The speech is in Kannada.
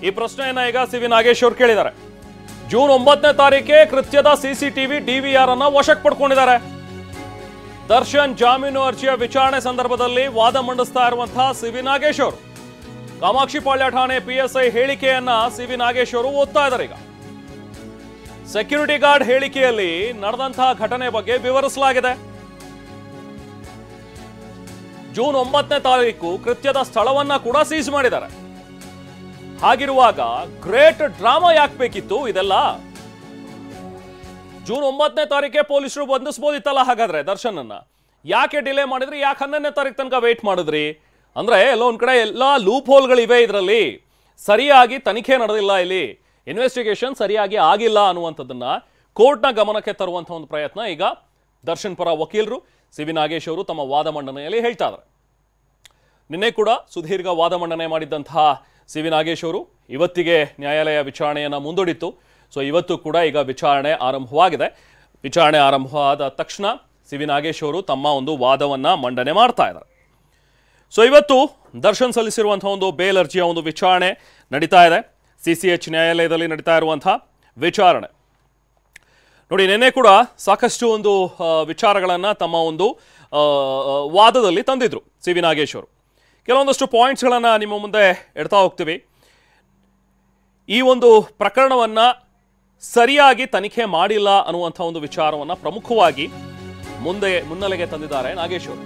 ಈ ಪ್ರಶ್ನೆಯನ್ನ ಈಗ ಸಿ ವಿ ನಾಗೇಶ್ ಅವರು ಕೇಳಿದ್ದಾರೆ. ಜೂನ್ 9ನೇ ತಾರೀಕೆ ಕೃತ್ಯದ ಸಿಸಿಟಿವಿ ಡಿವಿಆರ್ ಅನ್ನ ವಶಕ್ಕೆ ಪಡ್ಕೊಂಡಿದ್ದಾರೆ. ದರ್ಶನ್ ಜಾಮೀನು ಅರ್ಜಿಯ ವಿಚಾರಣೆ ಸಂದರ್ಭದಲ್ಲಿ ವಾದ ಮಂಡಿಸ್ತಾ ಇರುವಂತಹ ಸಿ ವಿ ನಾಗೇಶ್ ಅವರು ಕಾಮಾಕ್ಷಿಪಾಳ್ಯ ಠಾಣೆ PSI ಹೇಳಿಕೆಯನ್ನ ಸಿ ವಿ ನಾಗೇಶ್ ಅವರು ಓದ್ತಾ ಇದ್ದಾರೆ. ಈಗ ಸೆಕ್ಯೂರಿಟಿ ಗಾರ್ಡ್ ಹೇಳಿಕೆಯಲ್ಲಿ ನಡೆದಂತಹ ಘಟನೆ ಬಗ್ಗೆ ವಿವರಿಸಲಾಗಿದೆ. ಜೂನ್ 9ನೇ ತಾರೀಕು ಕೃತ್ಯದ ಸ್ಥಳವನ್ನ ಕೂಡ ಸೀಸ್ ಮಾಡಿದ್ದಾರೆ. ಹಾಗಿರುವಾಗ ಗ್ರೇಟ್ ಡ್ರಾಮಾ ಯಾಕೆ ಬೇಕಿತ್ತು ಇದೆಲ್ಲ? ಜೂನ್ 9ನೇ ತಾರೀಕೆ ಪೊಲೀಸರು ಬಂಧಿಸಬಹುದಿತ್ತಲ್ಲ. ಹಾಗಾದ್ರೆ ದರ್ಶನ್ ಅನ್ನ ಯಾಕೆ ಡಿಲೇ ಮಾಡಿದ್ರಿ? ಯಾಕೆ 11ನೇ ತಾರೀಕು ತನಕ ವೇಟ್ ಮಾಡಿದ್ರಿ? ಅಂದ್ರೆ ಎಲ್ಲೋ ಒಂದ್ ಕಡೆ ಎಲ್ಲಾ ಲೂಪ್ ಹೋಲ್ಗಳಿವೆ, ಇದರಲ್ಲಿ ಸರಿಯಾಗಿ ತನಿಖೆ ನಡೆದಿಲ್ಲ, ಇಲ್ಲಿ ಇನ್ವೆಸ್ಟಿಗೇಷನ್ ಸರಿಯಾಗಿ ಆಗಿಲ್ಲ ಅನ್ನುವಂಥದ್ದನ್ನ ಕೋರ್ಟ್ನ ಗಮನಕ್ಕೆ ತರುವಂತಹ ಒಂದು ಪ್ರಯತ್ನ ಈಗ ದರ್ಶನ್ ಪರ ವಕೀಲರು ಸಿ ವಿ ನಾಗೇಶ್ ಅವರು ತಮ್ಮ ವಾದ ಮಂಡನೆಯಲ್ಲಿ ಹೇಳ್ತಾ ಇದ್ದಾರೆ. ನಿನ್ನೆ ಕೂಡ ಸುದೀರ್ಘ ವಾದ ಮಂಡನೆ ಮಾಡಿದ್ದಂತಹ ಸಿ ವಿ ನಾಗೇಶ್ ಅವರು ಇವತ್ತಿಗೆ ನ್ಯಾಯಾಲಯ ವಿಚಾರಣೆಯನ್ನು ಮುಂದೂಡಿತ್ತು. ಸೊ ಇವತ್ತು ಕೂಡ ಈಗ ವಿಚಾರಣೆ ಆರಂಭವಾಗಿದೆ. ವಿಚಾರಣೆ ಆರಂಭವಾದ ತಕ್ಷಣ ಸಿ ವಿ ನಾಗೇಶ್ ಅವರು ತಮ್ಮ ಒಂದು ವಾದವನ್ನ ಮಂಡನೆ ಮಾಡ್ತಾ ಇದ್ದಾರೆ. ಸೊ ಇವತ್ತು ದರ್ಶನ್ ಸಲ್ಲಿಸಿರುವಂತಹ ಒಂದು ಬೇಲ್ ಅರ್ಜಿಯ ಒಂದು ವಿಚಾರಣೆ ನಡೀತಾ ಇದೆ. CCH ನ್ಯಾಯಾಲಯದಲ್ಲಿ ನಡೀತಾ ಇರುವಂತಹ ವಿಚಾರಣೆ ನೋಡಿ. ನಿನ್ನೆ ಕೂಡ ಸಾಕಷ್ಟು ಒಂದು ವಿಚಾರಗಳನ್ನ ತಮ್ಮ ಒಂದು ವಾದದಲ್ಲಿ ತಂದಿದ್ರು ಸಿ ವಿ ನಾಗೇಶ್ ಅವರು. ಕೆಲವೊಂದಷ್ಟು ಪಾಯಿಂಟ್ಸ್ಗಳನ್ನ ನಿಮ್ಮ ಮುಂದೆ ಇಡ್ತಾ ಹೋಗ್ತೀವಿ. ಈ ಒಂದು ಪ್ರಕರಣವನ್ನ ಸರಿಯಾಗಿ ತನಿಖೆ ಮಾಡಿಲ್ಲ ಅನ್ನುವಂಥ ಒಂದು ವಿಚಾರವನ್ನ ಪ್ರಮುಖವಾಗಿ ಮುನ್ನೆಲೆಗೆ ತಂದಿದ್ದಾರೆ ನಾಗೇಶ್ ಅವರು.